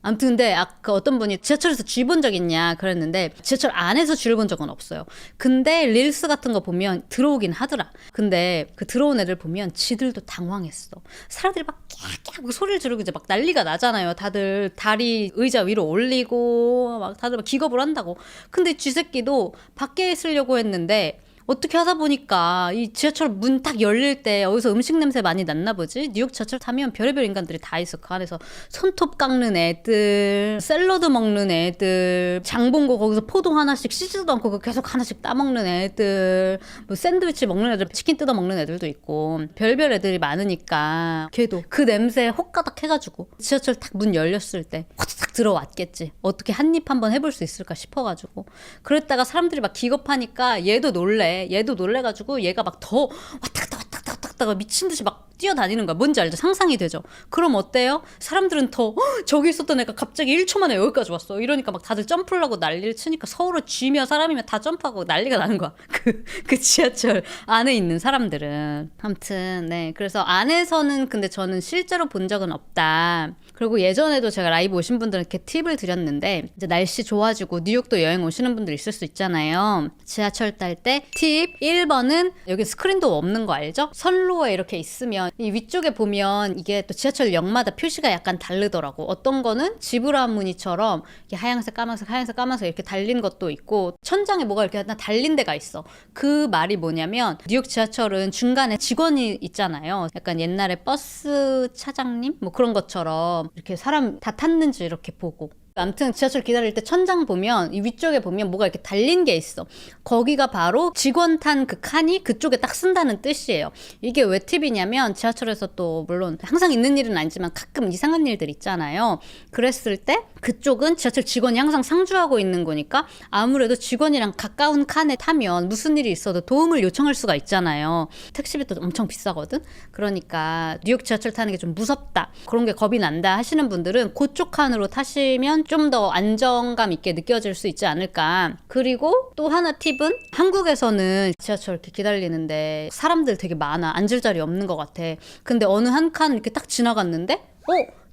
아무튼 근데 아까 어떤 분이 지하철에서 쥐 본 적 있냐 그랬는데 지하철 안에서 쥐를 본 적은 없어요. 근데 릴스 같은 거 보면 들어오긴 하더라. 근데 그 들어온 애들 보면 지들도 당황했어. 사람들이 막 깨악 하고 소리를 지르고 이제 막 난리가 나잖아요. 다들 다리 의자 위로 올리고 막 다들 막 기겁을 한다고. 근데 쥐 새끼도 밖에 있으려고 했는데 어떻게 하다 보니까 이 지하철 문 딱 열릴 때 어디서 음식 냄새 많이 났나 보지? 뉴욕 지하철 타면 별의별 인간들이 다 있어. 그 안에서 손톱 깎는 애들, 샐러드 먹는 애들, 장본거 거기서 포도 하나씩 씻지도 않고 그거 계속 하나씩 따먹는 애들, 뭐 샌드위치 먹는 애들, 치킨 뜯어 먹는 애들도 있고 별별 애들이 많으니까 걔도 그 냄새에 혹가닥 해가지고 지하철 딱 문 열렸을 때 확 들어왔겠지. 어떻게 한입 한번 해볼 수 있을까 싶어가지고 그랬다가 사람들이 막 기겁하니까 얘도 놀래가지고 얘가 막 더 왔다 갔다 미친 듯이 막 뛰어다니는 거야. 뭔지 알죠? 상상이 되죠? 그럼 어때요? 사람들은 더 저기 있었던 애가 갑자기 1초 만에 여기까지 왔어. 이러니까 막 다들 점프를 하고 난리를 치니까 서로 쥐며 사람이면 다 점프하고 난리가 나는 거야. 그 지하철 안에 있는 사람들은. 아무튼 네. 그래서 안에서는 근데 저는 실제로 본 적은 없다. 그리고 예전에도 제가 라이브 오신 분들한테 팁을 드렸는데 이제 날씨 좋아지고 뉴욕도 여행 오시는 분들 있을 수 있잖아요. 지하철 탈 때 팁 1번은 여기 스크린도 없는 거 알죠? 선로에 이렇게 있으면 이 위쪽에 보면 이게 또 지하철역마다 표시가 약간 다르더라고. 어떤 거는 지브라 무늬처럼 이렇게 하얀색 까만색 이렇게 달린 것도 있고 천장에 뭐가 이렇게 하나 달린 데가 있어. 그 말이 뭐냐면 뉴욕 지하철은 중간에 직원이 있잖아요. 약간 옛날에 버스 차장님 뭐 그런 것처럼 이렇게 사람 다 탔는지 이렇게 보고. 아무튼 지하철 기다릴 때 천장 보면 이 위쪽에 보면 뭐가 이렇게 달린 게 있어. 거기가 바로 직원 탄 그 칸이 그쪽에 딱 쓴다는 뜻이에요. 이게 왜 팁이냐면 지하철에서 또 물론 항상 있는 일은 아니지만 가끔 이상한 일들 있잖아요. 그랬을 때 그쪽은 지하철 직원이 항상 상주하고 있는 거니까 아무래도 직원이랑 가까운 칸에 타면 무슨 일이 있어도 도움을 요청할 수가 있잖아요. 택시비도 엄청 비싸거든. 그러니까 뉴욕 지하철 타는 게 좀 무섭다, 그런 게 겁이 난다 하시는 분들은 그쪽 칸으로 타시면 좀 더 안정감 있게 느껴질 수 있지 않을까. 그리고 또 하나 팁은 한국에서는 지하철 이렇게 기다리는데 사람들 되게 많아. 앉을 자리 없는 것 같아. 근데 어느 한 칸 이렇게 딱 지나갔는데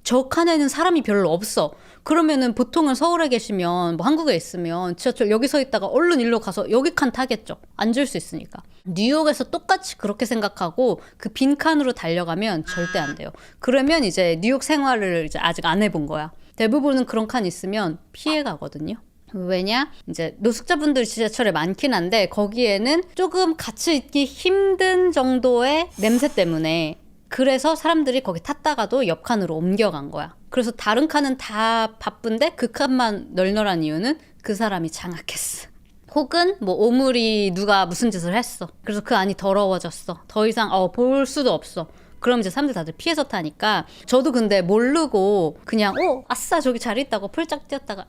저 칸에는 사람이 별로 없어. 그러면은 보통은 서울에 계시면 뭐 한국에 있으면 지하철 여기 서 있다가 얼른 일로 가서 여기 칸 타겠죠. 앉을 수 있으니까. 뉴욕에서 똑같이 그렇게 생각하고 그 빈 칸으로 달려가면 절대 안 돼요. 그러면 이제 뉴욕 생활을 이제 아직 안 해본 거야. 대부분은 그런 칸 있으면 피해 가거든요. 왜냐? 이제 노숙자분들 지하철에 많긴 한데 거기에는 조금 같이 있기 힘든 정도의 냄새 때문에 그래서 사람들이 거기 탔다가도 옆 칸으로 옮겨간 거야. 그래서 다른 칸은 다 바쁜데 그 칸만 널널한 이유는 그 사람이 장악했어. 혹은 뭐 오물이 누가 무슨 짓을 했어. 그래서 그 안이 더러워졌어. 더 이상 볼 수도 없어. 그럼 이제 사람들 다들 피해서 타니까 저도 근데 모르고 그냥 아싸 저기 자리 있다고 폴짝 뛰었다가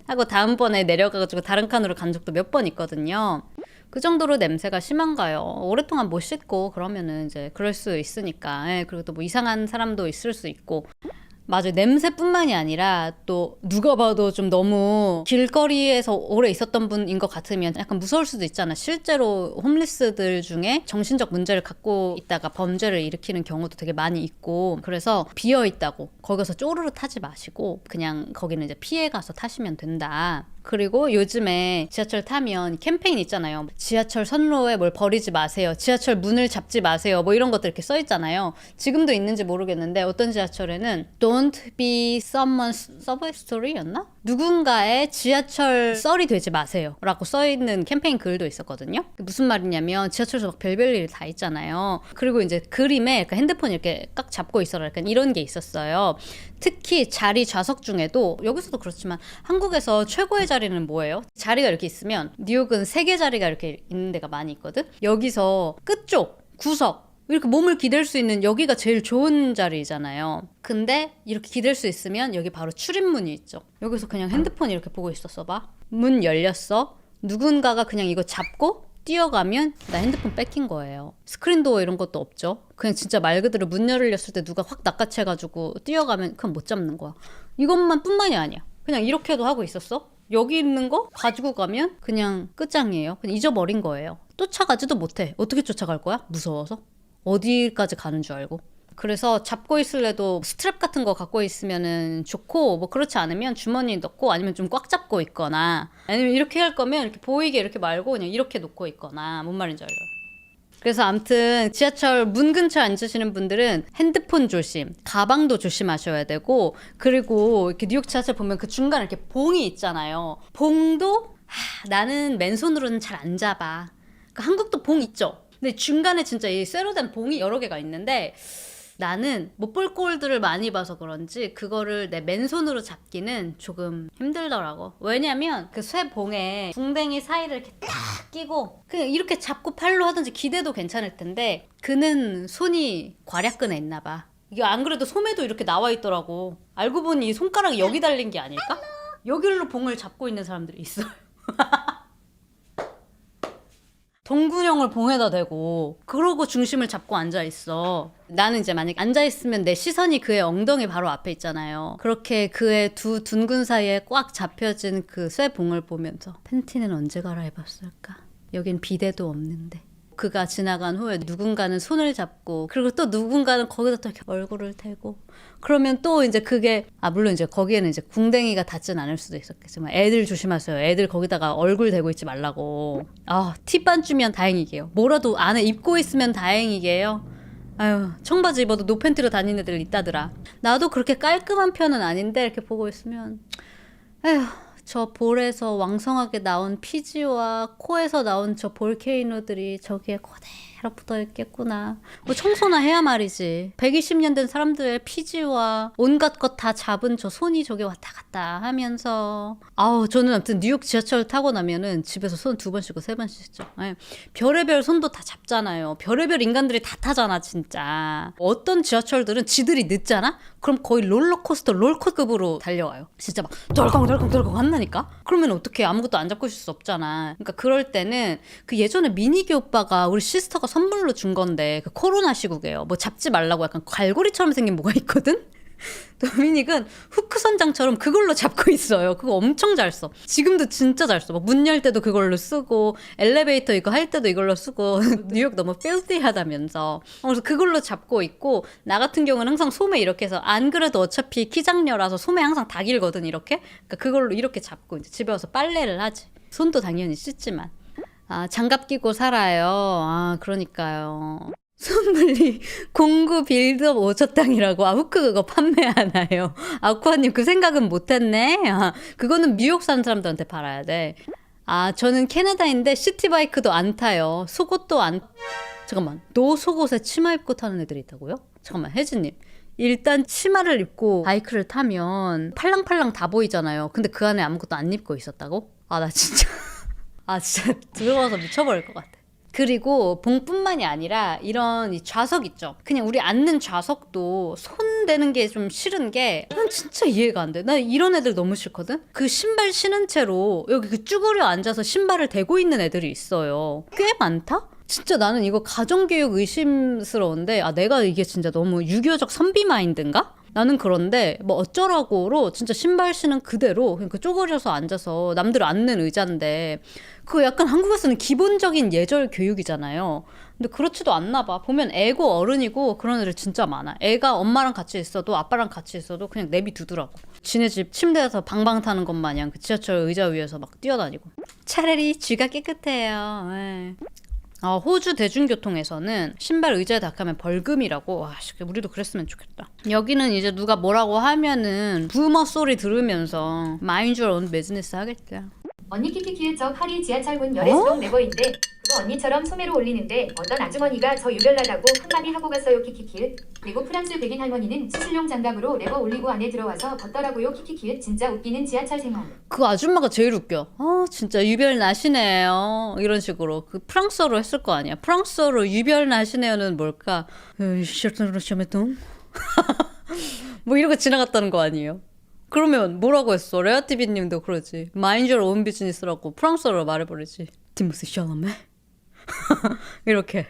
하고 다음번에 내려가가지고 다른 칸으로 간 적도 몇 번 있거든요. 그 정도로 냄새가 심한가요? 오랫동안 못 씻고 그러면은 이제 그럴 수 있으니까. 그리고 또 뭐 이상한 사람도 있을 수 있고. 맞아요. 냄새뿐만이 아니라 또 누가 봐도 좀 너무 길거리에서 오래 있었던 분인 것 같으면 약간 무서울 수도 있잖아. 실제로 홈리스들 중에 정신적 문제를 갖고 있다가 범죄를 일으키는 경우도 되게 많이 있고, 그래서 비어 있다고 거기서 쪼르르 타지 마시고 그냥 거기는 이제 피해 가서 타시면 된다. 그리고 요즘에 지하철 타면 캠페인 있잖아요. 지하철 선로에 뭘 버리지 마세요. 지하철 문을 잡지 마세요. 뭐 이런 것들 이렇게 써 있잖아요. 지금도 있는지 모르겠는데 어떤 지하철에는 Don't be someone's subway story였나? 누군가의 지하철 썰이 되지 마세요 라고 써있는 캠페인 글도 있었거든요. 무슨 말이냐면 지하철에서 막 별별 일 다 있잖아요. 그리고 이제 그림에 핸드폰 이렇게 깍 잡고 있어라 약간 이런 게 있었어요. 특히 자리 좌석 중에도 여기서도 그렇지만 한국에서 최고의 자리는 뭐예요? 자리가 이렇게 있으면 뉴욕은 3개 자리가 이렇게 있는 데가 많이 있거든. 여기서 끝쪽 구석 이렇게 몸을 기댈 수 있는 여기가 제일 좋은 자리잖아요. 근데 이렇게 기댈 수 있으면 여기 바로 출입문이 있죠. 여기서 그냥 핸드폰 이렇게 보고 있었어 봐. 문 열렸어. 누군가가 그냥 이거 잡고 뛰어가면 나 핸드폰 뺏긴 거예요. 스크린도어 이런 것도 없죠. 그냥 진짜 말 그대로 문 열렸을 때 누가 확 낚아채가지고 뛰어가면 그건 못 잡는 거야. 이것만 뿐만이 아니야. 그냥 이렇게도 하고 있었어. 여기 있는 거 가지고 가면 그냥 끝장이에요. 그냥 잊어버린 거예요. 쫓아가지도 못해. 어떻게 쫓아갈 거야? 무서워서? 어디까지 가는 줄 알고? 그래서 잡고 있을래도 스트랩 같은 거 갖고 있으면은 좋고, 뭐 그렇지 않으면 주머니에 넣고 아니면 좀 꽉 잡고 있거나, 아니면 이렇게 할 거면 이렇게 보이게 이렇게 말고 그냥 이렇게 놓고 있거나. 뭔 말인지 알죠? 그래서 아무튼 지하철 문 근처에 앉으시는 분들은 핸드폰 조심, 가방도 조심하셔야 되고, 그리고 이렇게 뉴욕 지하철 보면 그 중간에 이렇게 봉이 있잖아요. 봉도 나는 맨손으로는 잘 안 잡아. 그러니까 한국도 봉 있죠. 근데 중간에 진짜 이 쇠로 된 봉이 여러 개가 있는데, 나는 못 볼 꼴들을 많이 봐서 그런지 그거를 내 맨손으로 잡기는 조금 힘들더라고. 왜냐면 그 쇠봉에 궁뎅이 사이를 이렇게 딱 끼고 그냥 이렇게 잡고 팔로 하든지 기대도 괜찮을 텐데, 그는 손이 괄약근에 있나 봐. 이게 안 그래도 소매도 이렇게 나와 있더라고. 알고 보니 이 손가락이 여기 달린 게 아닐까? 여기로 봉을 잡고 있는 사람들이 있어요. 동군형을 봉에다 대고 그러고 중심을 잡고 앉아있어. 나는 이제 만약에 앉아있으면 내 시선이 그의 엉덩이 바로 앞에 있잖아요. 그렇게 그의 두 둔근 사이에 꽉 잡혀진 그 쇠봉을 보면서 팬티는 언제 갈아입었을까? 여긴 비데도 없는데. 그가 지나간 후에 누군가는 손을 잡고, 그리고 또 누군가는 거기다 또 이렇게 얼굴을 대고, 그러면 또 이제 그게 물론 이제 거기에는 이제 궁뎅이가 닿진 않을 수도 있었겠지만, 애들 조심하세요. 애들 거기다가 얼굴 대고 있지 말라고. 팁만 주면 다행이게요. 뭐라도 안에 입고 있으면 다행이게요. 아유, 청바지 입어도 노팬티로 다니는 애들 있다더라. 나도 그렇게 깔끔한 편은 아닌데 이렇게 보고 있으면, 에휴, 저 볼에서 왕성하게 나온 피지와 코에서 나온 저 볼케이노들이 저기에 그대로 붙어 있겠구나. 뭐 청소나 해야 말이지. 120년 된 사람들의 피지와 온갖 것 다 잡은 저 손이 저기 왔다 갔다 하면서, 저는 아무튼 뉴욕 지하철 타고 나면은 집에서 손 2번 씻고 3번 씻죠. 별의별 손도 다 잡잖아요. 별의별 인간들이 다 타잖아 진짜. 어떤 지하철들은 지들이 늦잖아? 그럼 거의 롤러코스터 롤코급으로 달려와요. 진짜 막 덜컹덜컹덜컹 한다니까? 그러면 어떻게 아무것도 안 잡고 있을 수 없잖아. 그러니까 그럴 때는 그 예전에 미니기 오빠가 우리 시스터가 선물로 준 건데, 그 코로나 시국에요. 뭐 잡지 말라고 약간 갈고리처럼 생긴 뭐가 있거든? 도미닉은 후크 선장처럼 그걸로 잡고 있어요. 그거 엄청 잘 써. 지금도 진짜 잘 써. 문 열 때도 그걸로 쓰고, 엘리베이터 이거 할 때도 이걸로 쓰고. 뉴욕 너무 필티하다면서. 그래서 그걸로 잡고 있고, 나 같은 경우는 항상 소매 이렇게 해서, 안 그래도 어차피 키장녀라서 소매 항상 다 길거든 이렇게. 그러니까 그걸로 이렇게 잡고 이제 집에 와서 빨래를 하지. 손도 당연히 씻지만. 장갑 끼고 살아요. 그러니까요. 손물리 공구 빌드업 오젓당이라고. 후크 그거 판매하나요? 아쿠아님 그 생각은 못했네. 그거는 뉴욕 사는 사람들한테 팔아야 돼. 저는 캐나다인데 시티바이크도 안 타요. 속옷도 안. 잠깐만, 노 속옷에 치마 입고 타는 애들이 있다고요? 잠깐만, 혜진님, 일단 치마를 입고 바이크를 타면 팔랑팔랑 다 보이잖아요. 근데 그 안에 아무것도 안 입고 있었다고? 나 진짜 진짜 들어가서 미쳐버릴 것 같아. 그리고 봉뿐만이 아니라 이런 이 좌석 있죠. 그냥 우리 앉는 좌석도 손 대는 게 좀 싫은 게, 난 진짜 이해가 안 돼. 나 이런 애들 너무 싫거든. 그 신발 신은 채로 여기 그 쭈그려 앉아서 신발을 대고 있는 애들이 있어요. 꽤 많다? 진짜 나는 이거 가정교육 의심스러운데, 내가 이게 진짜 너무 유교적 선비 마인드인가? 나는 그런데 뭐 어쩌라고로 진짜 신발 신은 그대로 그냥 그 쪼그려서 앉아서, 남들 앉는 의자인데 그거 약간 한국에서는 기본적인 예절 교육이잖아요. 근데 그렇지도 않나 봐. 보면 애고 어른이고 그런 애들 진짜 많아. 애가 엄마랑 같이 있어도 아빠랑 같이 있어도 그냥 내비두더라고. 지네 집 침대에서 방방 타는 것 마냥 그 지하철 의자 위에서 막 뛰어다니고. 차라리 쥐가 깨끗해요. 에이. 호주 대중교통에서는 신발 의자에 닿으면 벌금이라고. 우리도 그랬으면 좋겠다. 여기는 이제 누가 뭐라고 하면은 부머 소리 들으면서 마인드 your own business 하겠다. 언니 키키키의 저 파리 지하철 문 열애수동 네버인데 그거 언니처럼 소매로 올리는데 어떤 아주머니가 저 유별나다고 한마디 하고 갔어요 키키키. 그리고 프랑스 백인 할머니는 수술용 장갑으로 레버 올리고 안에 들어와서 벗더라고요 키키키. 진짜 웃기는 지하철 생활. 그 아줌마가 제일 웃겨. 진짜 유별 나시네요. 이런 식으로. 그 프랑스어로 했을 거 아니야. 프랑스어로 유별 나시네요는 뭘까? 뭐 이러고 지나갔다는 거 아니에요. 그러면 뭐라고 했어? 레아티비님도 그러지. Mind your own business라고 프랑스어로 말해버리지. 디무스 샬롬에? 이렇게.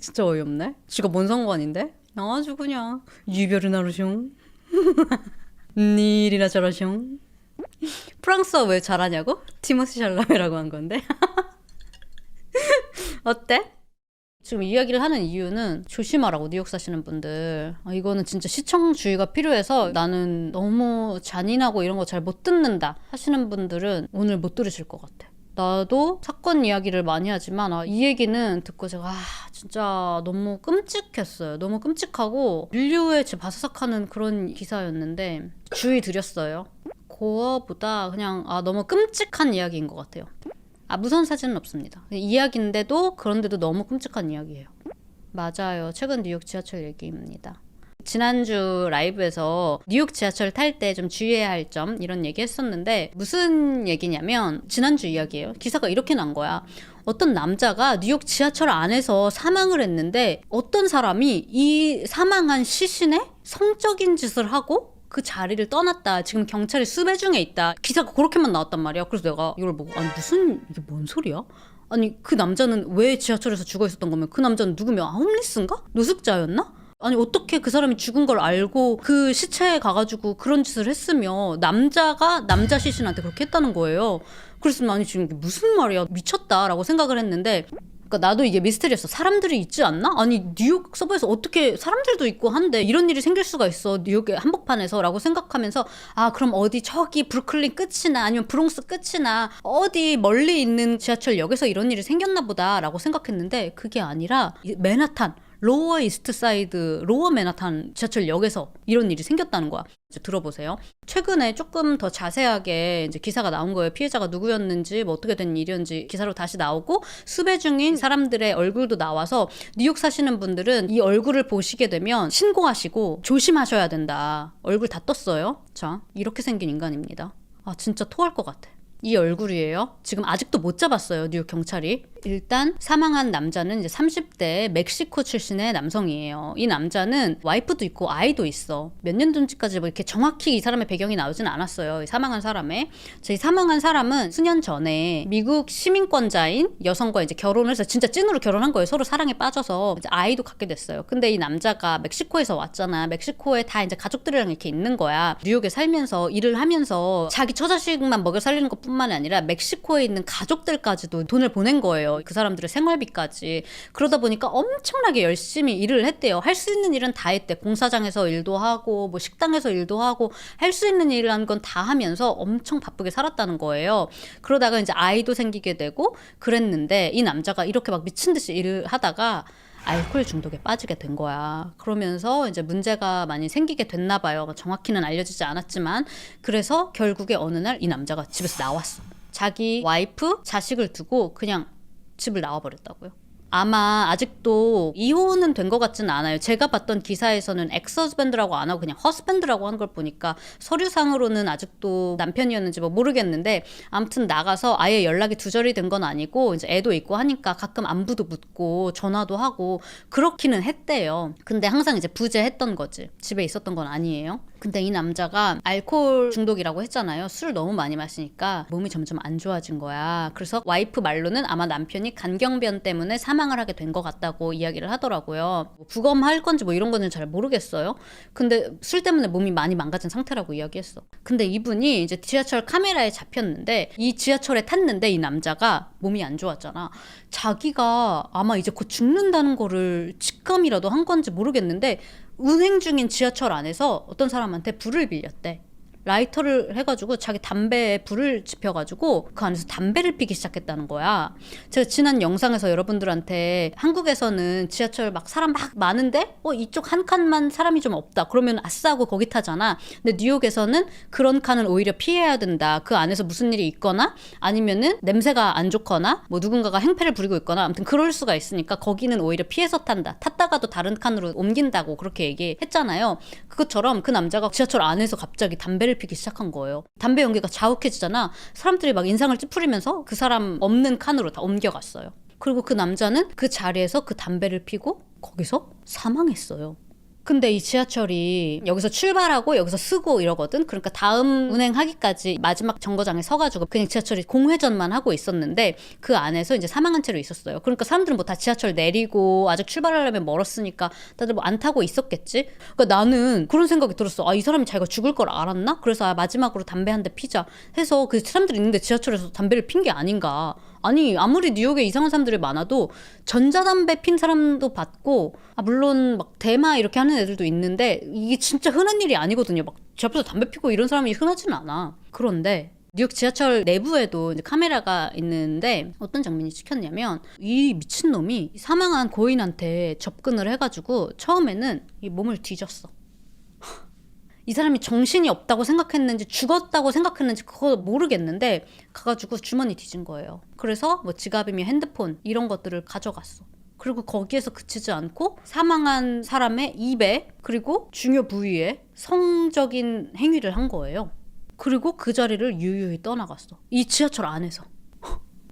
진짜 어이없네. 지가 뭔 상관인데? 아주 그냥 유별을 나르숑. 니일이나 잘하숑. 프랑스어 왜 잘하냐고? 티모시 샬라메라고 한 건데. 어때? 지금 이야기를 하는 이유는 조심하라고, 뉴욕 사시는 분들. 이거는 진짜 시청주의가 필요해서 나는 너무 잔인하고 이런 거 잘 못 듣는다 하시는 분들은 오늘 못 들으실 것 같아. 나도 사건 이야기를 많이 하지만 이 얘기는 듣고 제가 진짜 너무 끔찍했어요. 너무 끔찍하고 인류에 진짜 바사삭하는 그런 기사였는데 주의 드렸어요. 그거보다 그냥 너무 끔찍한 이야기인 것 같아요. 무서운 사진은 없습니다. 이야기인데도 그런데도 너무 끔찍한 이야기예요. 맞아요. 최근 뉴욕 지하철 얘기입니다. 지난주 라이브에서 뉴욕 지하철 탈 때 좀 주의해야 할 점 이런 얘기 했었는데 무슨 얘기냐면 지난주 이야기예요. 기사가 이렇게 난 거야. 어떤 남자가 뉴욕 지하철 안에서 사망을 했는데 어떤 사람이 이 사망한 시신에 성적인 짓을 하고 그 자리를 떠났다. 지금 경찰이 수배 중에 있다. 기사가 그렇게만 나왔단 말이야. 그래서 내가 이걸 보고 이게 뭔 소리야? 아니 그 남자는 왜 지하철에서 죽어 있었던 거면 그 남자는 누구며? 홈리스인가? 노숙자였나? 아니 어떻게 그 사람이 죽은 걸 알고 그 시체에 가가지고 그런 짓을 했으며 남자가 남자 시신한테 그렇게 했다는 거예요. 그래서 아니 지금 이게 무슨 말이야, 미쳤다라고 생각을 했는데, 그러니까 나도 이게 미스터리였어. 사람들이 있지 않나? 아니 뉴욕 서버에서 어떻게 사람들도 있고 한데 이런 일이 생길 수가 있어, 뉴욕의 한복판에서 라고 생각하면서 그럼 어디 저기 브루클린 끝이나 아니면 브롱스 끝이나 어디 멀리 있는 지하철역에서 이런 일이 생겼나 보다 라고 생각했는데 그게 아니라 맨하탄 로어 이스트 사이드, 로어 맨하탄 지하철역에서 이런 일이 생겼다는 거야. 이제 들어보세요. 최근에 조금 더 자세하게 이제 기사가 나온 거예요. 피해자가 누구였는지, 뭐 어떻게 된 일이었는지 기사로 다시 나오고 수배 중인 사람들의 얼굴도 나와서 뉴욕 사시는 분들은 이 얼굴을 보시게 되면 신고하시고 조심하셔야 된다. 얼굴 다 떴어요. 자, 이렇게 생긴 인간입니다. 진짜 토할 것 같아. 이 얼굴이에요. 지금 아직도 못 잡았어요, 뉴욕 경찰이. 일단 사망한 남자는 이제 30대 멕시코 출신의 남성이에요. 이 남자는 와이프도 있고 아이도 있어. 몇 년 전까지 뭐 이렇게 정확히 이 사람의 배경이 나오진 않았어요. 이 사망한 사람의. 이 사망한 사람은 수년 전에 미국 시민권자인 여성과 이제 결혼을 해서 진짜 찐으로 결혼한 거예요. 서로 사랑에 빠져서 이제 아이도 갖게 됐어요. 근데 이 남자가 멕시코에서 왔잖아. 멕시코에 다 이제 가족들이랑 이렇게 있는 거야. 뉴욕에 살면서 일을 하면서 자기 처자식만 먹여 살리는 것뿐만 아니라 멕시코에 있는 가족들까지도 돈을 보낸 거예요. 그 사람들의 생활비까지. 그러다 보니까 엄청나게 열심히 일을 했대요. 할 수 있는 일은 다 했대. 공사장에서 일도 하고 뭐 식당에서 일도 하고 할 수 있는 일을 한 건 다 하면서 엄청 바쁘게 살았다는 거예요. 그러다가 이제 아이도 생기게 되고 그랬는데 이 남자가 이렇게 막 미친 듯이 일을 하다가 알코올 중독에 빠지게 된 거야. 그러면서 이제 문제가 많이 생기게 됐나 봐요. 정확히는 알려지지 않았지만. 그래서 결국에 어느 날 이 남자가 집에서 나왔어. 자기 와이프, 자식을 두고 그냥 집을 나와버렸다고요. 아마 아직도 이혼은 된 것 같지는 않아요. 제가 봤던 기사에서는 엑스허스밴드라고 안 하고 그냥 허스밴드라고 하는 걸 보니까 서류상으로는 아직도 남편이었는지 뭐 모르겠는데 아무튼 나가서 아예 연락이 두절이 된 건 아니고 이제 애도 있고 하니까 가끔 안부도 묻고 전화도 하고 그렇기는 했대요. 근데 항상 이제 부재했던 거지. 집에 있었던 건 아니에요. 근데 이 남자가 알코올 중독이라고 했잖아요. 술을 너무 많이 마시니까 몸이 점점 안 좋아진 거야. 그래서 와이프 말로는 아마 남편이 간경변 때문에 사망을 하게 된 것 같다고 이야기를 하더라고요. 부검할 건지 뭐 이런 거는 잘 모르겠어요. 근데 술 때문에 몸이 많이 망가진 상태라고 이야기했어. 근데 이분이 이제 지하철 카메라에 잡혔는데 이 지하철에 탔는데 이 남자가 몸이 안 좋았잖아. 자기가 아마 이제 곧 죽는다는 거를 직감이라도 한 건지 모르겠는데 운행 중인 지하철 안에서 어떤 사람한테 불을 빌렸대. 라이터를 해가지고 자기 담배에 불을 지펴가지고 그 안에서 담배를 피기 시작했다는 거야. 제가 지난 영상에서 여러분들한테 한국에서는 지하철 막 사람 막 많은데 이쪽 한 칸만 사람이 좀 없다. 그러면 아싸 하고 거기 타잖아. 근데 뉴욕에서는 그런 칸은 오히려 피해야 된다. 그 안에서 무슨 일이 있거나 아니면은 냄새가 안 좋거나 뭐 누군가가 행패를 부리고 있거나 아무튼 그럴 수가 있으니까 거기는 오히려 피해서 탄다. 탔다가도 다른 칸으로 옮긴다고 그렇게 얘기했잖아요. 그것처럼 그 남자가 지하철 안에서 갑자기 담배를 피기 시작한 거예요. 담배 연기가 자욱해지잖아. 사람들이 막 인상을 찌푸리면서 그 사람 없는 칸으로 다 옮겨갔어요. 그리고 그 남자는 그 자리에서 그 담배를 피고 거기서 사망했어요. 근데 이 지하철이 여기서 출발하고 여기서 쓰고 이러거든. 그러니까 다음 운행하기까지 마지막 정거장에 서가지고 그냥 지하철이 공회전만 하고 있었는데 그 안에서 이제 사망한 채로 있었어요. 그러니까 사람들은 뭐 다 지하철 내리고 아직 출발하려면 멀었으니까 다들 뭐 안 타고 있었겠지. 그러니까 나는 그런 생각이 들었어. 이 사람이 자기가 죽을 걸 알았나? 그래서 마지막으로 담배 한 대 피자 해서 그 사람들이 있는데 지하철에서 담배를 핀 게 아닌가. 아니 아무리 뉴욕에 이상한 사람들이 많아도 전자담배 핀 사람도 봤고 물론 막 대마 이렇게 하는 애들도 있는데 이게 진짜 흔한 일이 아니거든요. 막 제 앞에서 담배 피고 이런 사람이 흔하진 않아. 그런데 뉴욕 지하철 내부에도 이제 카메라가 있는데 어떤 장면이 찍혔냐면 이 미친놈이 사망한 고인한테 접근을 해가지고 처음에는 이 몸을 뒤졌어. 이 사람이 정신이 없다고 생각했는지 죽었다고 생각했는지 그거 모르겠는데 가가지고 주머니 뒤진 거예요. 그래서 뭐 지갑이며 핸드폰 이런 것들을 가져갔어. 그리고 거기에서 그치지 않고 사망한 사람의 입에 그리고 중요 부위에 성적인 행위를 한 거예요. 그리고 그 자리를 유유히 떠나갔어. 이 지하철 안에서.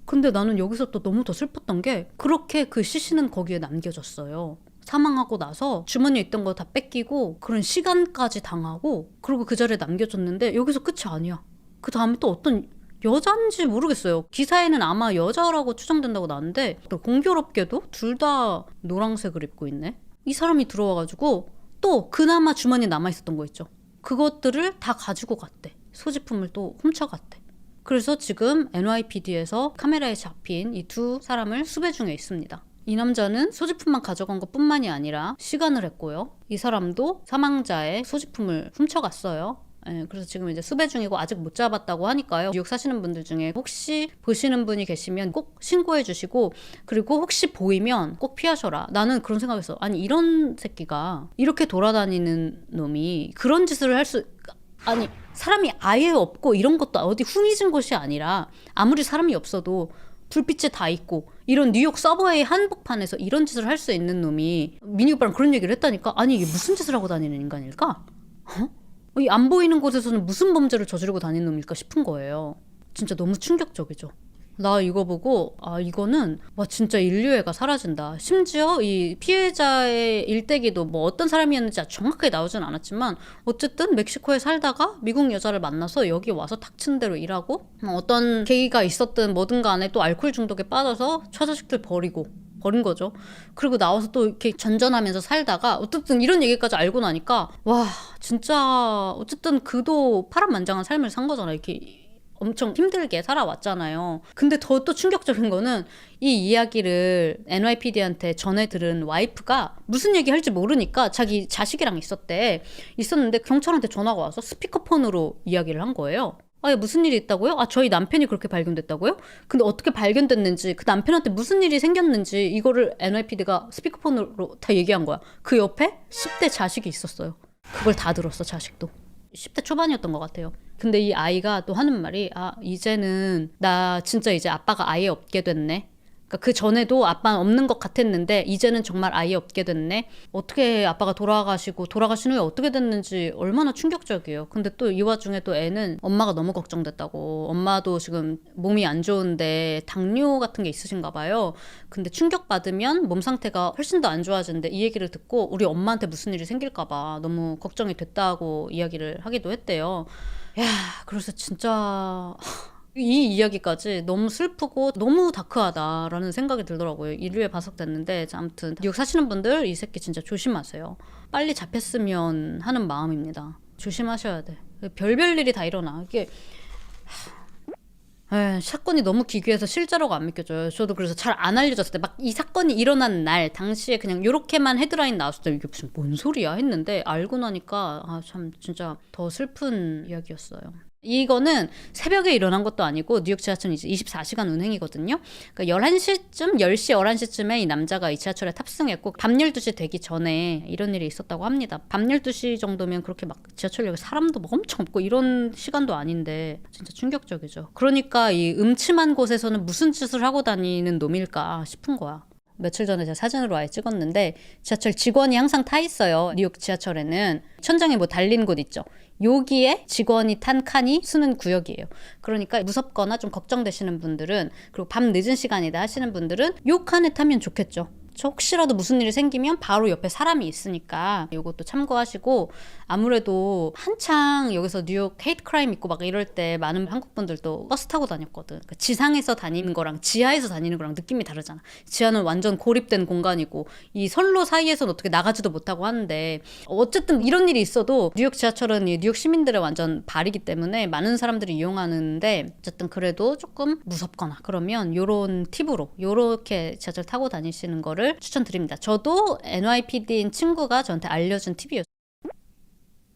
근데 나는 여기서 또 너무 더 슬펐던 게 그렇게 그 시신은 거기에 남겨졌어요. 사망하고 나서 주머니에 있던 거 다 뺏기고 그런 시간까지 당하고 그리고 그 자리에 남겨졌는데 여기서 끝이 아니야. 그 다음에 또 어떤 여잔지 모르겠어요. 기사에는 아마 여자라고 추정된다고 나왔는데 또 공교롭게도 둘 다 노란색을 입고 있네. 이 사람이 들어와가지고 또 그나마 주머니에 남아있었던 거 있죠. 그것들을 다 가지고 갔대. 소지품을 또 훔쳐갔대. 그래서 지금 NYPD에서 카메라에 잡힌 이 두 사람을 수배 중에 있습니다. 이 남자는 소지품만 가져간 것뿐만이 아니라 시간을 했고요. 이 사람도 사망자의 소지품을 훔쳐갔어요. 그래서 지금 이제 수배 중이고 아직 못 잡았다고 하니까요. 뉴욕 사시는 분들 중에 혹시 보시는 분이 계시면 꼭 신고해 주시고 그리고 혹시 보이면 꼭 피하셔라. 나는 그런 생각했어. 아니 이런 새끼가 이렇게 돌아다니는 놈이 그런 짓을 할 수... 아니 사람이 아예 없고 이런 것도 어디 후미진 곳이 아니라 아무리 사람이 없어도 불빛이 다 있고 이런 뉴욕 서버웨이 한복판에서 이런 짓을 할 수 있는 놈이 민희 오빠랑 그런 얘기를 했다니까. 아니 이게 무슨 짓을 하고 다니는 인간일까? 이 안 보이는 곳에서는 무슨 범죄를 저지르고 다니는 놈일까 싶은 거예요. 진짜 너무 충격적이죠. 나 이거 보고 이거는 와 진짜 인류애가 사라진다. 심지어 이 피해자의 일대기도 뭐 어떤 사람이었는지 정확하게 나오진 않았지만 어쨌든 멕시코에 살다가 미국 여자를 만나서 여기 와서 닥친 대로 일하고 어떤 계기가 있었든 뭐든 간에 또 알코올 중독에 빠져서 처자식들 버린 거죠. 그리고 나와서 또 이렇게 전전하면서 살다가 어쨌든 이런 얘기까지 알고 나니까 와 진짜 어쨌든 그도 파란만장한 삶을 산 거잖아. 이렇게 엄청 힘들게 살아왔잖아요. 근데 더 또 충격적인 거는 이 이야기를 NYPD한테 전해 들은 와이프가 무슨 얘기 할지 모르니까 자기 자식이랑 있었는데 경찰한테 전화가 와서 스피커폰으로 이야기를 한 거예요. 무슨 일이 있다고요? 저희 남편이 그렇게 발견됐다고요? 근데 어떻게 발견됐는지 그 남편한테 무슨 일이 생겼는지 이거를 NYPD가 스피커폰으로 다 얘기한 거야. 그 옆에 10대 자식이 있었어요. 그걸 다 들었어. 자식도 10대 초반이었던 것 같아요. 근데 이 아이가 또 하는 말이 이제는 나 진짜 이제 아빠가 아예 없게 됐네. 그러니까 그 전에도 아빠는 없는 것 같았는데 이제는 정말 아예 없게 됐네. 어떻게 아빠가 돌아가신 후에 어떻게 됐는지 얼마나 충격적이에요. 근데 또 이 와중에 또 애는 엄마가 너무 걱정됐다고. 엄마도 지금 몸이 안 좋은데 당뇨 같은 게 있으신가 봐요. 근데 충격받으면 몸 상태가 훨씬 더 안 좋아지는데 이 얘기를 듣고 우리 엄마한테 무슨 일이 생길까 봐 너무 걱정이 됐다고 이야기를 하기도 했대요. 야, 그래서 진짜 이 이야기까지 너무 슬프고 너무 다크하다라는 생각이 들더라고요. 인류에 바삭됐는데 아무튼 뉴욕 사시는 분들 이 새끼 진짜 조심하세요. 빨리 잡혔으면 하는 마음입니다. 조심하셔야 돼. 별별 일이 다 일어나. 이게 사건이 너무 기괴해서 실제로가 안 믿겨져요. 저도 그래서 잘 안 알려졌을 때 막 이 사건이 일어난 날 당시에 그냥 요렇게만 헤드라인 나왔을 때 이게 무슨 뭔 소리야 했는데 알고 나니까 참 진짜 더 슬픈 이야기였어요. 이거는 새벽에 일어난 것도 아니고 뉴욕 지하철은 이제 24시간 운행이거든요. 그러니까 11시쯤, 10시, 11시쯤에 이 남자가 이 지하철에 탑승했고 밤 12시 되기 전에 이런 일이 있었다고 합니다. 밤 12시 정도면 그렇게 막 지하철역에 사람도 막 엄청 없고 이런 시간도 아닌데 진짜 충격적이죠. 그러니까 이 음침한 곳에서는 무슨 짓을 하고 다니는 놈일까 싶은 거야. 며칠 전에 제가 사진으로 아예 찍었는데 지하철 직원이 항상 타 있어요. 뉴욕 지하철에는 천장에 뭐 달린 곳 있죠. 여기에 직원이 탄 칸이 쓰는 구역이에요. 그러니까 무섭거나 좀 걱정되시는 분들은 그리고 밤 늦은 시간이다 하시는 분들은 요 칸에 타면 좋겠죠. 그쵸? 혹시라도 무슨 일이 생기면 바로 옆에 사람이 있으니까 이것도 참고하시고, 아무래도 한창 여기서 뉴욕 헤이트 크라임 있고 막 이럴 때 많은 한국 분들도 버스 타고 다녔거든. 그러니까 지상에서 다니는 거랑 지하에서 다니는 거랑 느낌이 다르잖아. 지하는 완전 고립된 공간이고 이 선로 사이에서는 어떻게 나가지도 못하고 하는데, 어쨌든 이런 일이 있어도 뉴욕 지하철은 이 뉴욕 시민들의 완전 발이기 때문에 많은 사람들이 이용하는데, 어쨌든 그래도 조금 무섭거나 그러면 요런 팁으로 요렇게 지하철 타고 다니시는 거를 추천드립니다. 저도 NYPD인 친구가 저한테 알려준 팁이었어요.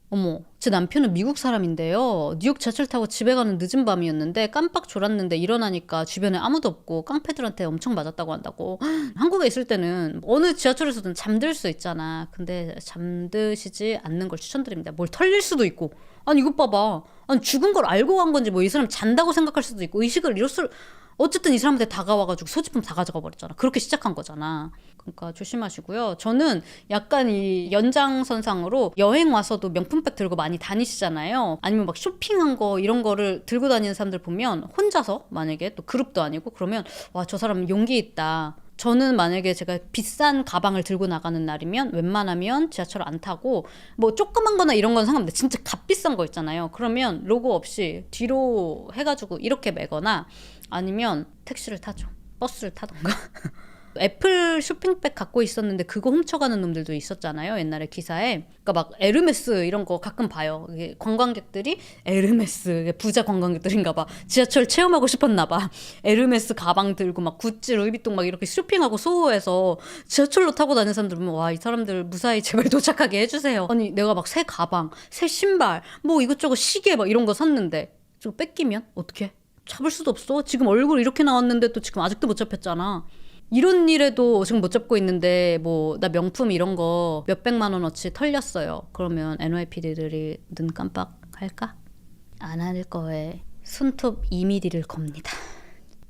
어머, 제 남편은 미국 사람인데요. 뉴욕 지하철 타고 집에 가는 늦은 밤이었는데 깜빡 졸았는데 일어나니까 주변에 아무도 없고 깡패들한테 엄청 맞았다고 한다고. 한국에 있을 때는 어느 지하철에서든 잠들 수 있잖아. 근데 잠드시지 않는 걸 추천드립니다. 뭘 털릴 수도 있고. 아니 이것 봐봐. 아니 죽은 걸 알고 간 건지 뭐 이 사람 잔다고 생각할 수도 있고 의식을 잃었을, 어쨌든 이 사람한테 다가와가지고 소지품 다 가져가 버렸잖아. 그렇게 시작한 거잖아. 그러니까 조심하시고요. 저는 약간 이 연장선상으로 여행 와서도 명품백 들고 많이 다니시잖아요. 아니면 막 쇼핑한 거 이런 거를 들고 다니는 사람들 보면 혼자서 만약에 또 그룹도 아니고 그러면 와, 저 사람 용기 있다. 저는 만약에 제가 비싼 가방을 들고 나가는 날이면 웬만하면 지하철 안 타고, 뭐 조그만 거나 이런 건 상관없는데 진짜 값비싼 거 있잖아요. 그러면 로고 없이 뒤로 해가지고 이렇게 매거나 아니면 택시를 타죠. 버스를 타던가. 애플 쇼핑백 갖고 있었는데 그거 훔쳐가는 놈들도 있었잖아요. 옛날에 기사에. 그러니까 막 에르메스 이런 거 가끔 봐요. 이게 관광객들이 에르메스, 부자 관광객들인가 봐. 지하철 체험하고 싶었나 봐. 에르메스 가방 들고 막 구찌, 루이비통 막 이렇게 쇼핑하고 소호해서 지하철로 타고 다니는 사람들 보면 와, 이 사람들 무사히 제발 도착하게 해주세요. 아니 내가 막 새 가방, 새 신발, 뭐 이것저것 시계 막 이런 거 샀는데 저거 뺏기면 어떡해? 잡을 수도 없어. 지금 얼굴 이렇게 나왔는데 또 지금 아직도 못 잡혔잖아. 이런 일에도 지금 못 잡고 있는데 뭐 나 명품 이런 거 몇백만 원어치 털렸어요. 그러면 NYPD들이 눈 깜빡할까? 안 할 거에 손톱 2mm를 겁니다.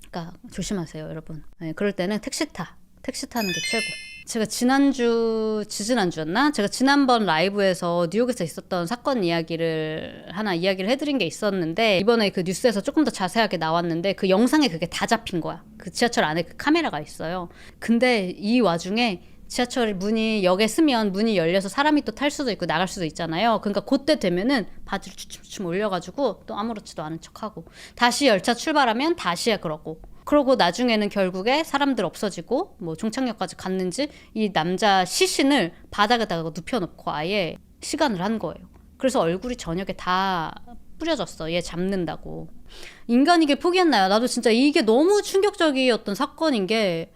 그러니까 조심하세요, 여러분. 네, 그럴 때는 택시 타는 게 최고. 제가 지지난주였나? 제가 지난번 라이브에서 뉴욕에서 있었던 사건 이야기를 해드린 게 있었는데, 이번에 그 뉴스에서 조금 더 자세하게 나왔는데 그 영상에 그게 다 잡힌 거야. 그 지하철 안에 그 카메라가 있어요. 근데 이 와중에 지하철 문이, 역에 쓰면 문이 열려서 사람이 또 탈 수도 있고 나갈 수도 있잖아요. 그러니까 그때 되면은 바지를 추춤추춤 올려가지고 또 아무렇지도 않은 척하고, 다시 열차 출발하면 다시야 그러고 나중에는 결국에 사람들 없어지고 뭐 종착역까지 갔는지 이 남자 시신을 바닥에다가 눕혀놓고 아예 시간을 한 거예요. 그래서 얼굴이 저녁에 다 뿌려졌어. 얘 잡는다고. 인간이길 포기했나요? 나도 진짜 이게 너무 충격적이었던 사건인 게,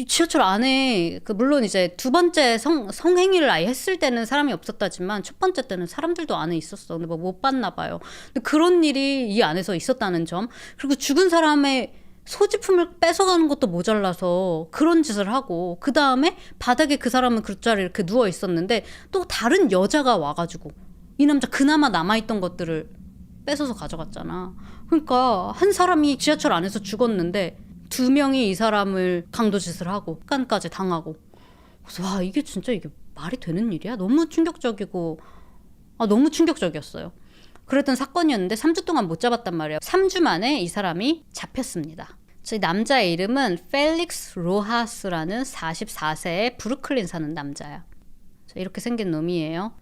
지하철 안에 물론 이제 두 번째 성행위를 아예 했을 때는 사람이 없었다지만 첫 번째 때는 사람들도 안에 있었어. 근데 뭐 못 봤나 봐요. 근데 그런 일이 이 안에서 있었다는 점, 그리고 죽은 사람의 소지품을 뺏어가는 것도 모자라서 그런 짓을 하고, 그 다음에 바닥에 그 사람은 그 자리에 이렇게 누워 있었는데 또 다른 여자가 와가지고 이 남자 그나마 남아있던 것들을 뺏어서 가져갔잖아. 그러니까 한 사람이 지하철 안에서 죽었는데 두 명이 이 사람을 강도짓을 하고 깐까지 당하고. 그래서 와, 이게 진짜 이게 말이 되는 일이야? 너무 충격적이고, 너무 충격적이었어요. 그랬던 사건이었는데 3주 동안 못 잡았단 말이에요. 3주 만에 이 사람이 잡혔습니다. 이 남자의 이름은 펠릭스 로하스라는 44세의 브루클린 사는 남자야. 이렇게 생긴 놈이에요.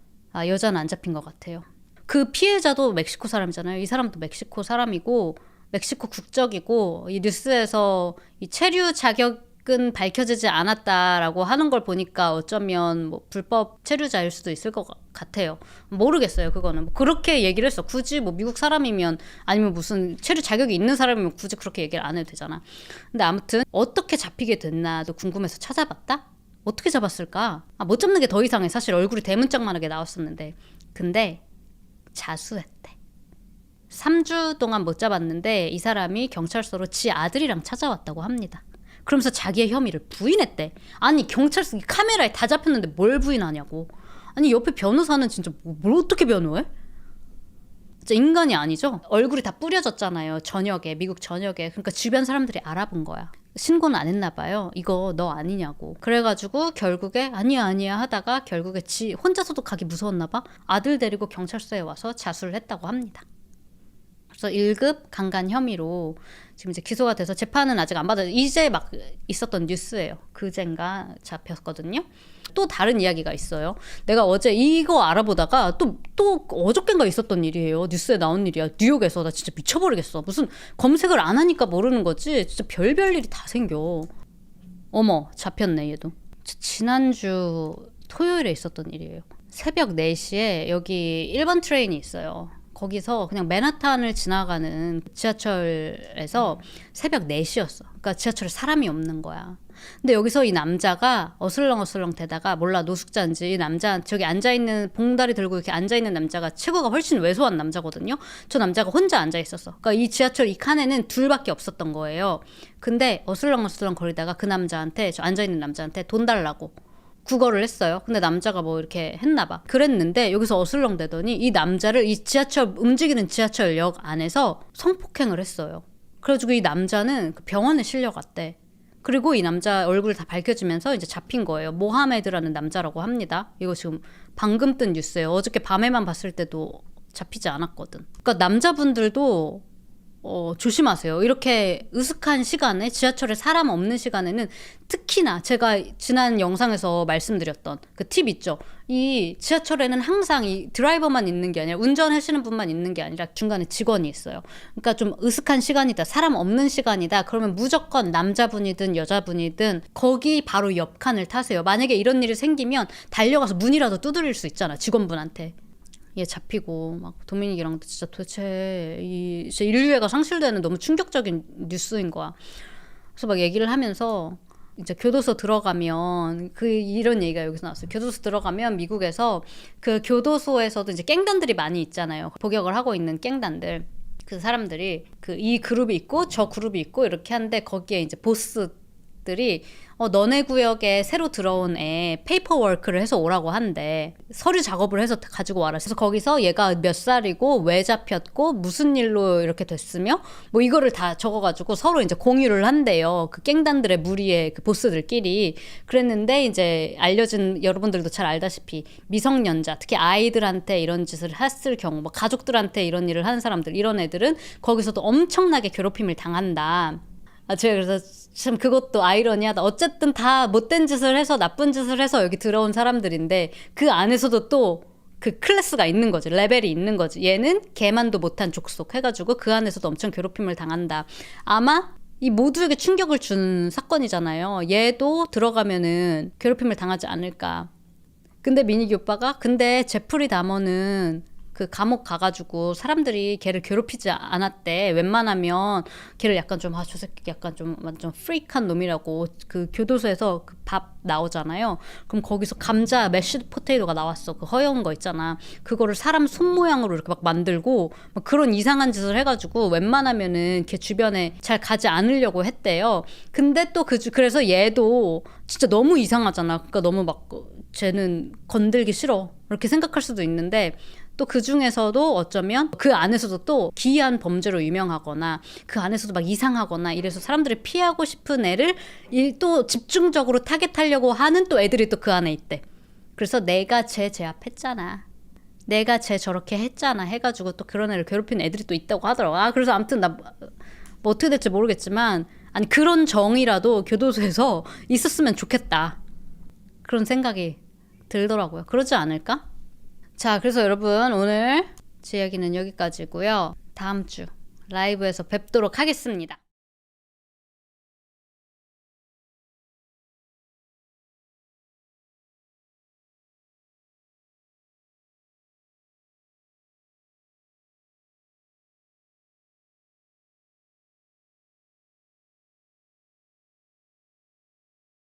여자는 안 잡힌 것 같아요. 그 피해자도 멕시코 사람이잖아요. 이 사람도 멕시코 사람이고 멕시코 국적이고, 이 뉴스에서 이 체류 자격은 밝혀지지 않았다라고 하는 걸 보니까 어쩌면 뭐 불법 체류자일 수도 있을 것 같아요. 모르겠어요, 그거는. 뭐 그렇게 얘기를 했어. 굳이 뭐 미국 사람이면, 아니면 무슨 체류 자격이 있는 사람이면 굳이 그렇게 얘기를 안 해도 되잖아. 근데 아무튼 어떻게 잡히게 됐나도 궁금해서 찾아봤다? 어떻게 잡았을까? 못 잡는 게 더 이상해. 사실 얼굴이 대문짝만하게 나왔었는데. 근데 자수했대. 3주 동안 못 잡았는데 이 사람이 경찰서로 지 아들이랑 찾아왔다고 합니다. 그러면서 자기의 혐의를 부인했대. 아니 경찰서 카메라에 다 잡혔는데 뭘 부인하냐고. 아니 옆에 변호사는 진짜 뭘 어떻게 변호해? 진짜 인간이 아니죠? 얼굴이 다 뿌려졌잖아요. 저녁에, 미국 저녁에. 그러니까 주변 사람들이 알아본 거야. 신고는 안 했나 봐요. 이거 너 아니냐고. 그래가지고 결국에 아니야 하다가 결국에 지 혼자서도 가기 무서웠나 봐. 아들 데리고 경찰서에 와서 자수를 했다고 합니다. 그래서 1급 강간 혐의로 지금 이제 기소가 돼서 재판은 아직 안 받아요. 이제 막 있었던 뉴스예요. 그젠가 잡혔거든요. 또 다른 이야기가 있어요. 내가 어제 이거 알아보다가 또 어저께인가 있었던 일이에요. 뉴스에 나온 일이야. 뉴욕에서. 나 진짜 미쳐버리겠어. 무슨 검색을 안 하니까 모르는 거지. 진짜 별별 일이 다 생겨. 어머, 잡혔네 얘도. 지난주 토요일에 있었던 일이에요. 새벽 4시에 여기 1번 트레인이 있어요. 거기서 그냥 맨하탄을 지나가는 지하철에서 새벽 4시였어. 그러니까 지하철에 사람이 없는 거야. 근데 여기서 이 남자가 어슬렁어슬렁 대다가 몰라 노숙자인지 이 남자 저기 앉아있는 봉다리 들고 이렇게 앉아있는 남자가 체구가 훨씬 왜소한 남자거든요. 저 남자가 혼자 앉아있었어. 그러니까 이 지하철 이 칸에는 둘밖에 없었던 거예요. 근데 어슬렁어슬렁 거리다가 그 남자한테 저 앉아있는 남자한테 돈 달라고 구걸을 했어요. 근데 남자가 뭐 이렇게 했나 봐. 그랬는데 여기서 어슬렁대더니 이 남자를 이 지하철 움직이는 지하철역 안에서 성폭행을 했어요. 그래가지고 이 남자는 병원에 실려갔대. 그리고 이 남자 얼굴 다 밝혀지면서 이제 잡힌 거예요. 모하메드라는 남자라고 합니다. 이거 지금 방금 뜬 뉴스예요. 어저께 밤에만 봤을 때도 잡히지 않았거든. 그러니까 남자분들도 조심하세요. 이렇게 으슥한 시간에 지하철에 사람 없는 시간에는 특히나 제가 지난 영상에서 말씀드렸던 그 팁 있죠. 이 지하철에는 항상 이 드라이버만 있는 게 아니라 운전하시는 분만 있는 게 아니라 중간에 직원이 있어요. 그러니까 좀 으슥한 시간이다. 사람 없는 시간이다. 그러면 무조건 남자분이든 여자분이든 거기 바로 옆 칸을 타세요. 만약에 이런 일이 생기면 달려가서 문이라도 두드릴 수 있잖아. 직원분한테. 얘 잡히고 막 도미닉이랑 진짜 도대체 진짜 인류애가 상실되는 너무 충격적인 뉴스인 거야. 그래서 막 얘기를 하면서 이제 교도소 들어가면 이런 얘기가 여기서 나왔어요. 교도소 들어가면 미국에서 그 교도소에서도 이제 갱단들이 많이 있잖아요. 복역을 하고 있는 갱단들. 그 사람들이 이 그룹이 있고 저 그룹이 있고 이렇게 하는데 거기에 이제 보스들이 너네 구역에 새로 들어온 애 페이퍼워크를 해서 오라고 한대. 서류 작업을 해서 가지고 와라. 그래서 거기서 얘가 몇 살이고 왜 잡혔고 무슨 일로 이렇게 됐으며 뭐 이거를 다 적어가지고 서로 이제 공유를 한대요. 그 갱단들의 무리의 그 보스들끼리. 그랬는데 이제 알려진 여러분들도 잘 알다시피 미성년자 특히 아이들한테 이런 짓을 했을 경우 뭐 가족들한테 이런 일을 하는 사람들 이런 애들은 거기서도 엄청나게 괴롭힘을 당한다. 제가 그래서 참 그것도 아이러니하다. 어쨌든 다 못된 짓을 해서 나쁜 짓을 해서 여기 들어온 사람들인데 그 안에서도 또 그 클래스가 있는 거지. 레벨이 있는 거지. 얘는 개만도 못한 족속 해가지고 그 안에서도 엄청 괴롭힘을 당한다. 아마 이 모두에게 충격을 준 사건이잖아요. 얘도 들어가면은 괴롭힘을 당하지 않을까. 근데 미니기 오빠가 근데 제프리 다머는 그 감옥 가가지고 사람들이 걔를 괴롭히지 않았대. 웬만하면 걔를 약간 좀 저 새끼 약간 좀 완전 프리크한 놈이라고 그 교도소에서 그 밥 나오잖아요. 그럼 거기서 감자 매쉬드 포테이토가 나왔어. 그 허여운 거 있잖아. 그거를 사람 손 모양으로 이렇게 막 만들고 막 그런 이상한 짓을 해가지고 웬만하면은 걔 주변에 잘 가지 않으려고 했대요. 근데 또 그래서 얘도 진짜 너무 이상하잖아. 그러니까 너무 막 쟤는 건들기 싫어. 이렇게 생각할 수도 있는데 또 그 중에서도 어쩌면 그 안에서도 또 기이한 범죄로 유명하거나 그 안에서도 막 이상하거나 이래서 사람들이 피하고 싶은 애를 또 집중적으로 타겟하려고 하는 또 애들이 또 그 안에 있대. 그래서 내가 쟤 제압했잖아. 내가 쟤 저렇게 했잖아 해가지고 또 그런 애를 괴롭히는 애들이 또 있다고 하더라고. 그래서 아무튼 나 뭐 어떻게 될지 모르겠지만 아니 그런 정이라도 교도소에서 있었으면 좋겠다. 그런 생각이 들더라고요. 그러지 않을까? 자, 그래서 여러분 오늘 제 이야기는 여기까지고요. 다음 주 라이브에서 뵙도록 하겠습니다.